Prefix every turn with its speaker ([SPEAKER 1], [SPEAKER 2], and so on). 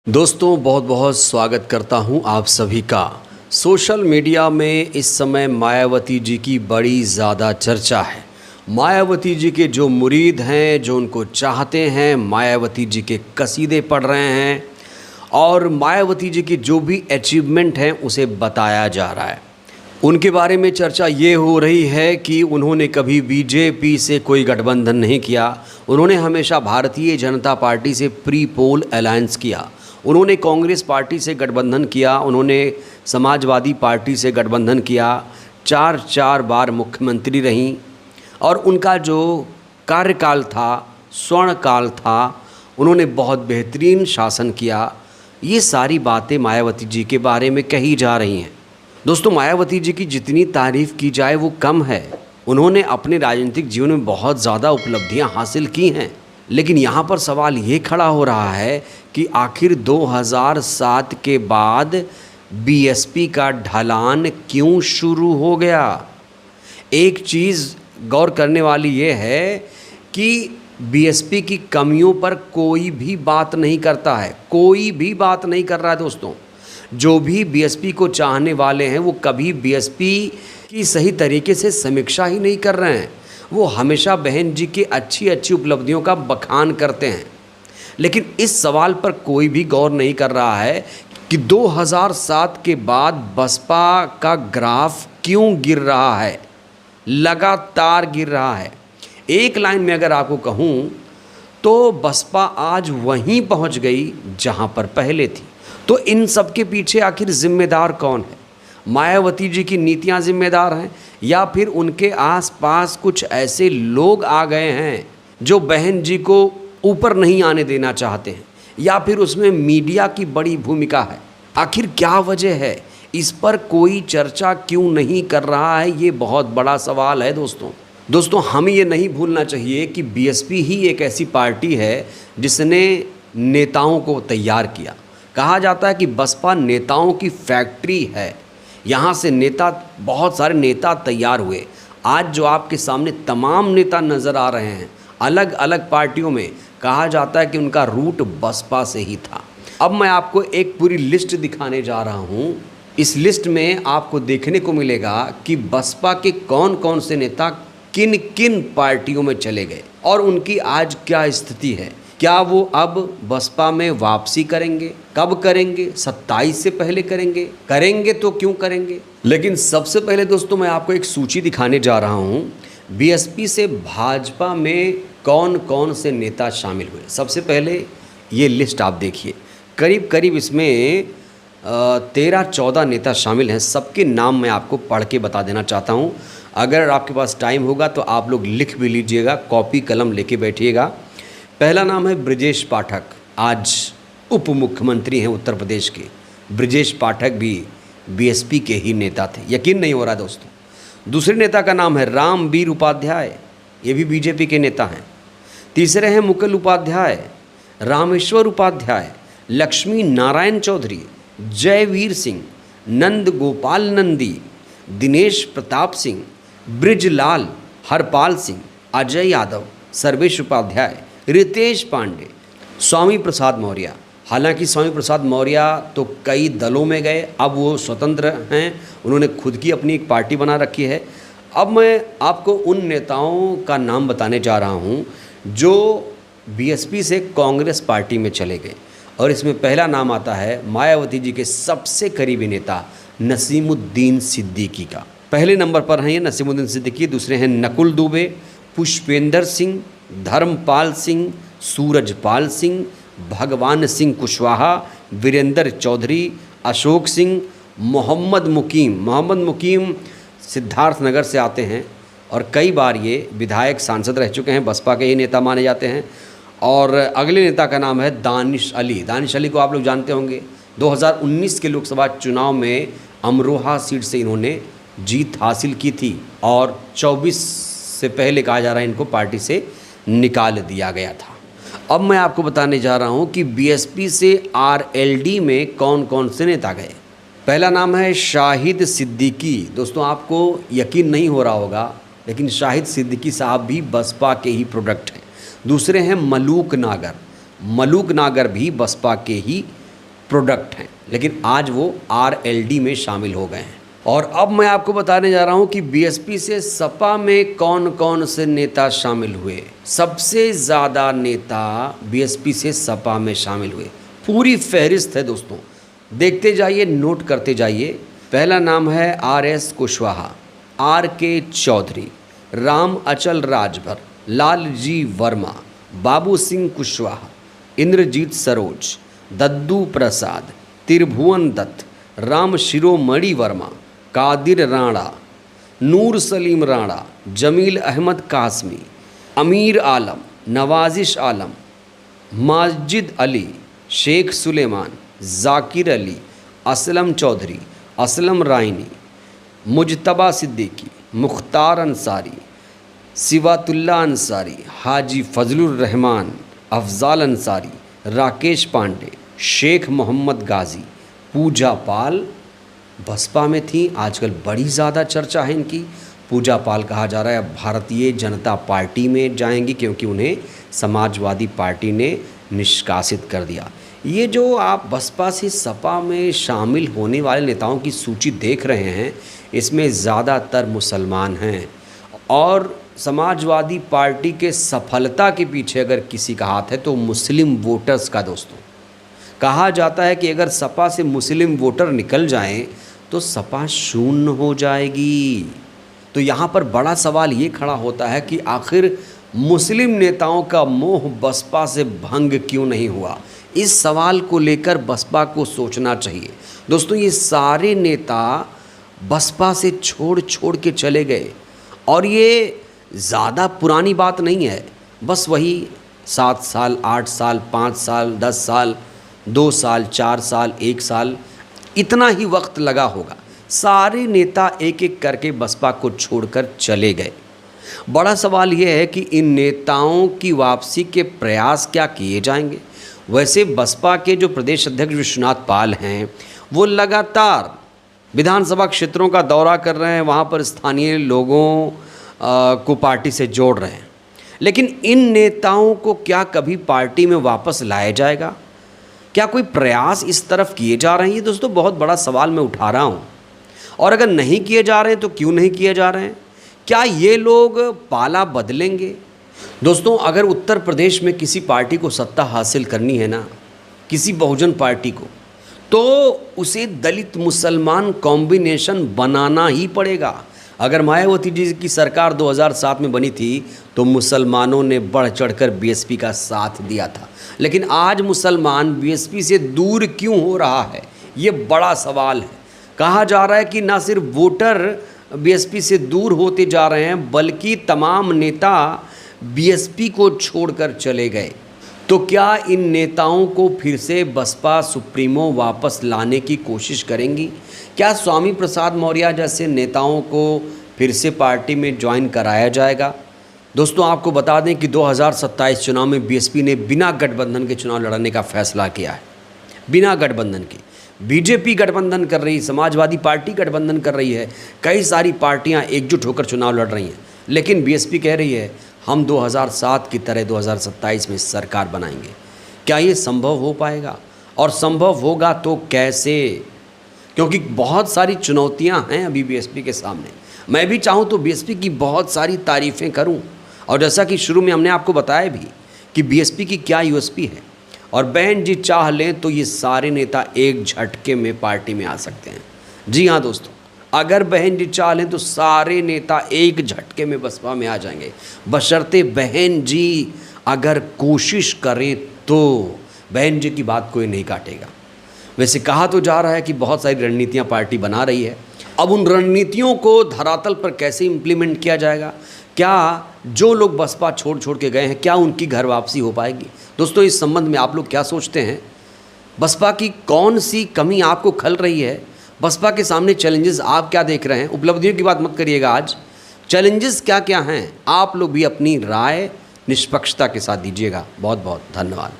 [SPEAKER 1] दोस्तों बहुत बहुत स्वागत करता हूं आप सभी का। सोशल मीडिया में इस समय मायावती जी की बड़ी ज़्यादा चर्चा है। मायावती जी के जो मुरीद हैं, जो उनको चाहते हैं, मायावती जी के कसीदे पढ़ रहे हैं और मायावती जी की जो भी अचीवमेंट हैं उसे बताया जा रहा है। उनके बारे में चर्चा ये हो रही है कि उन्होंने कभी बीजेपी से कोई गठबंधन नहीं किया। उन्होंने हमेशा भारतीय जनता पार्टी से प्री पोल अलायंस किया। उन्होंने कांग्रेस पार्टी से गठबंधन किया। उन्होंने समाजवादी पार्टी से गठबंधन किया। चार बार मुख्यमंत्री रहीं और उनका जो कार्यकाल था, स्वर्णकाल था, उन्होंने बहुत बेहतरीन शासन किया। ये सारी बातें मायावती जी के बारे में कही जा रही हैं। दोस्तों, मायावती जी की जितनी तारीफ़ की जाए वो कम है। उन्होंने अपने राजनीतिक जीवन में बहुत ज़्यादा उपलब्धियां हासिल की हैं, लेकिन यहाँ पर सवाल ये खड़ा हो रहा है कि आखिर 2007 के बाद बीएसपी का ढलान क्यों शुरू हो गया। एक चीज़ गौर करने वाली ये है कि बीएसपी की कमियों पर कोई भी बात नहीं करता है, कोई भी बात नहीं कर रहा है। दोस्तों, जो भी बीएसपी को चाहने वाले हैं वो कभी बीएसपी की सही तरीके से समीक्षा ही नहीं कर रहे हैं। वो हमेशा बहन जी की अच्छी अच्छी उपलब्धियों का बखान करते हैं, लेकिन इस सवाल पर कोई भी गौर नहीं कर रहा है कि 2007 के बाद बसपा का ग्राफ क्यों गिर रहा है, लगातार गिर रहा है। एक लाइन में अगर आपको कहूँ तो बसपा आज वहीं पहुंच गई जहां पर पहले थी। तो इन सब के पीछे आखिर जिम्मेदार कौन है? मायावती जी की नीतियां जिम्मेदार हैं या फिर उनके आसपास कुछ ऐसे लोग आ गए हैं जो बहन जी को ऊपर नहीं आने देना चाहते हैं, या फिर उसमें मीडिया की बड़ी भूमिका है? आखिर क्या वजह है? इस पर कोई चर्चा क्यों नहीं कर रहा है? ये बहुत बड़ा सवाल है। दोस्तों, हमें ये नहीं भूलना चाहिए कि बीएसपी ही एक ऐसी पार्टी है जिसने नेताओं को तैयार किया। कहा जाता है कि बसपा नेताओं की फैक्ट्री है। यहाँ से बहुत सारे नेता तैयार हुए। आज जो आपके सामने तमाम नेता नज़र आ रहे हैं अलग अलग पार्टियों में, कहा जाता है कि उनका रूट बसपा से ही था। अब मैं आपको एक पूरी लिस्ट दिखाने जा रहा हूँ। इस लिस्ट में आपको देखने को मिलेगा कि बसपा के कौन कौन से नेता किन किन पार्टियों में चले गए और उनकी आज क्या स्थिति है। क्या वो अब बसपा में वापसी करेंगे? कब करेंगे? 27 से पहले करेंगे तो क्यों करेंगे? लेकिन सबसे पहले दोस्तों, मैं आपको एक सूची दिखाने जा रहा हूँ बीएसपी से भाजपा में कौन कौन से नेता शामिल हुए। सबसे पहले ये लिस्ट आप देखिए, करीब करीब इसमें 13-14 नेता शामिल हैं। सबके नाम मैं आपको पढ़ के बता देना चाहता हूँ। अगर आपके पास टाइम होगा तो आप लोग लिख भी लीजिएगा, कॉपी कलम लेके बैठिएगा। पहला नाम है ब्रजेश पाठक, आज उप मुख्यमंत्री हैं उत्तर प्रदेश के। ब्रजेश पाठक भी बीएसपी के ही नेता थे, यकीन नहीं हो रहा दोस्तों। दूसरे नेता का नाम है रामवीर उपाध्याय, ये भी बीजेपी के नेता हैं। तीसरे हैं मुकुल उपाध्याय, रामेश्वर उपाध्याय, लक्ष्मी नारायण चौधरी, जयवीर सिंह, नंद गोपाल नंदी, दिनेश प्रताप सिंह, ब्रिजलाल, हरपाल सिंह, अजय यादव, सर्वेश उपाध्याय, रितेश पांडे, स्वामी प्रसाद मौर्य। हालांकि स्वामी प्रसाद मौर्य तो कई दलों में गए, अब वो स्वतंत्र हैं, उन्होंने खुद की अपनी एक पार्टी बना रखी है। अब मैं आपको उन नेताओं का नाम बताने जा रहा हूं जो बीएसपी से कांग्रेस पार्टी में चले गए, और इसमें पहला नाम आता है मायावती जी के सबसे करीबी नेता नसीमुद्दीन सिद्दीकी का। पहले नंबर पर हैं ये नसीमुद्दीन सिद्दीकी। दूसरे हैं नकुल दुबे, पुष्पेंद्र सिंह, धर्मपाल सिंह, सूरजपाल सिंह, भगवान सिंह कुशवाहा, वीरेंद्र चौधरी, अशोक सिंह, मोहम्मद मुकीम सिद्धार्थनगर से आते हैं और कई बार ये विधायक सांसद रह चुके हैं, बसपा के ही नेता माने जाते हैं। और अगले नेता का नाम है दानिश अली को आप लोग जानते होंगे। 2019 के लोकसभा चुनाव में अमरोहा सीट से इन्होंने जीत हासिल की थी और 24 से पहले कहा जा रहा है इनको पार्टी से निकाल दिया गया था। अब मैं आपको बताने जा रहा हूं कि बीएसपी से आरएलडी में कौन कौन से नेता गए। पहला नाम है शाहिद सिद्दीकी। दोस्तों, आपको यकीन नहीं हो रहा होगा, लेकिन शाहिद सिद्दीकी साहब भी बसपा के ही प्रोडक्ट हैं। दूसरे हैं मलूक नागर भी बसपा के ही प्रोडक्ट हैं, लेकिन आज वो आरएलडी में शामिल हो गए हैं। और अब मैं आपको बताने जा रहा हूं कि बीएसपी से सपा में कौन कौन से नेता शामिल हुए। सबसे ज़्यादा नेता बीएसपी से सपा में शामिल हुए, पूरी फहरिस्त है दोस्तों, देखते जाइए, नोट करते जाइए। पहला नाम है आरएस कुशवाहा, आरके चौधरी, राम अचल राजभर, लालजी वर्मा, बाबू सिंह कुशवाहा, इंद्रजीत सरोज, दद्दू प्रसाद, त्रिभुवन दत्त, राम शिरोमणि वर्मा, कादिर राणा, नूर सलीम राणा, जमील अहमद कासमी, अमीर आलम, नवाजिश आलम, माजिद अली, शेख सुलेमान, जाकिर अली, असलम चौधरी, असलम रायनी, मुजतबा सिद्दीकी, मुख्तार अंसारी, सिवातुल्ला अंसारी, हाजी फजलुर रहमान, अफजाल अंसारी, राकेश पांडे, शेख मोहम्मद गाजी, पूजा पाल बसपा में थी, आजकल बड़ी ज़्यादा चर्चा है इनकी। पूजा पाल कहा जा रहा है अब भारतीय जनता पार्टी में जाएंगी, क्योंकि उन्हें समाजवादी पार्टी ने निष्कासित कर दिया। ये जो आप बसपा से सपा में शामिल होने वाले नेताओं की सूची देख रहे हैं, इसमें ज़्यादातर मुसलमान हैं। और समाजवादी पार्टी के सफलता के पीछे अगर किसी का हाथ है तो मुस्लिम वोटर्स का। दोस्तों, कहा जाता है कि अगर सपा से मुस्लिम वोटर निकल जाएं तो सपा शून्य हो जाएगी। तो यहाँ पर बड़ा सवाल ये खड़ा होता है कि आखिर मुस्लिम नेताओं का मोह बसपा से भंग क्यों नहीं हुआ। इस सवाल को लेकर बसपा को सोचना चाहिए। दोस्तों, ये सारे नेता बसपा से छोड़ के चले गए, और ये ज़्यादा पुरानी बात नहीं है, बस वही 7 साल, 8 साल, 5 साल, 10 साल, 2 साल, 4 साल, 1 साल, इतना ही वक्त लगा होगा। सारे नेता एक एक करके बसपा को छोड़कर चले गए। बड़ा सवाल यह है कि इन नेताओं की वापसी के प्रयास क्या किए जाएंगे। वैसे बसपा के जो प्रदेश अध्यक्ष विश्वनाथ पाल हैं, वो लगातार विधानसभा क्षेत्रों का दौरा कर रहे हैं, वहाँ पर स्थानीय लोगों को पार्टी से जोड़ रहे हैं। लेकिन इन नेताओं को क्या कभी पार्टी में वापस लाया जाएगा? क्या कोई प्रयास इस तरफ किए जा रहे हैं? ये दोस्तों बहुत बड़ा सवाल मैं उठा रहा हूँ। और अगर नहीं किए जा रहे हैं तो क्यों नहीं किए जा रहे हैं? क्या ये लोग पाला बदलेंगे? दोस्तों, अगर उत्तर प्रदेश में किसी पार्टी को सत्ता हासिल करनी है ना, किसी बहुजन पार्टी को, तो उसे दलित मुसलमान कॉम्बिनेशन बनाना ही पड़ेगा। अगर मायावती जी की सरकार 2007 में बनी थी तो मुसलमानों ने बढ़ चढ़कर बीएसपी का साथ दिया था, लेकिन आज मुसलमान बीएसपी से दूर क्यों हो रहा है, ये बड़ा सवाल है। कहा जा रहा है कि ना सिर्फ वोटर बीएसपी से दूर होते जा रहे हैं, बल्कि तमाम नेता बीएसपी को छोड़कर चले गए। तो क्या इन नेताओं को फिर से बसपा सुप्रीमो वापस लाने की कोशिश करेंगी? क्या स्वामी प्रसाद मौर्य जैसे नेताओं को फिर से पार्टी में ज्वाइन कराया जाएगा? दोस्तों, आपको बता दें कि 2027 चुनाव में बीएसपी ने बिना गठबंधन के चुनाव लड़ने का फैसला किया है। बिना गठबंधन के बीजेपी गठबंधन कर रही है, समाजवादी पार्टी गठबंधन कर रही है, कई सारी पार्टियां एकजुट होकर चुनाव लड़ रही हैं, लेकिन बीएसपी कह रही है हम 2007 की तरह 2027 में सरकार बनाएंगे। क्या ये संभव हो पाएगा? और संभव होगा तो कैसे? क्योंकि बहुत सारी चुनौतियां हैं अभी बीएसपी के सामने। मैं भी चाहूँ तो बीएसपी की बहुत सारी तारीफ़ें करूं, और जैसा कि शुरू में हमने आपको बताया भी कि बीएसपी की क्या यूएसपी है, और बहन जी चाह लें तो ये सारे नेता एक झटके में पार्टी में आ सकते हैं। जी हाँ दोस्तों, अगर बहन जी चाह लें तो सारे नेता एक झटके में बसपा में आ जाएंगे, बशर्ते बहन जी अगर कोशिश करें तो। बहन जी की बात कोई नहीं काटेगा। वैसे कहा तो जा रहा है कि बहुत सारी रणनीतियां पार्टी बना रही है। अब उन रणनीतियों को धरातल पर कैसे इम्प्लीमेंट किया जाएगा? क्या जो लोग बसपा छोड़ के गए हैं, क्या उनकी घर वापसी हो पाएगी? दोस्तों, इस संबंध में आप लोग क्या सोचते हैं? बसपा की कौन सी कमी आपको खल रही है? बसपा के सामने चैलेंजेस आप क्या देख रहे हैं? उपलब्धियों की बात मत करिएगा, आज चैलेंजेस क्या क्या हैं आप लोग भी अपनी राय निष्पक्षता के साथ दीजिएगा। बहुत बहुत धन्यवाद।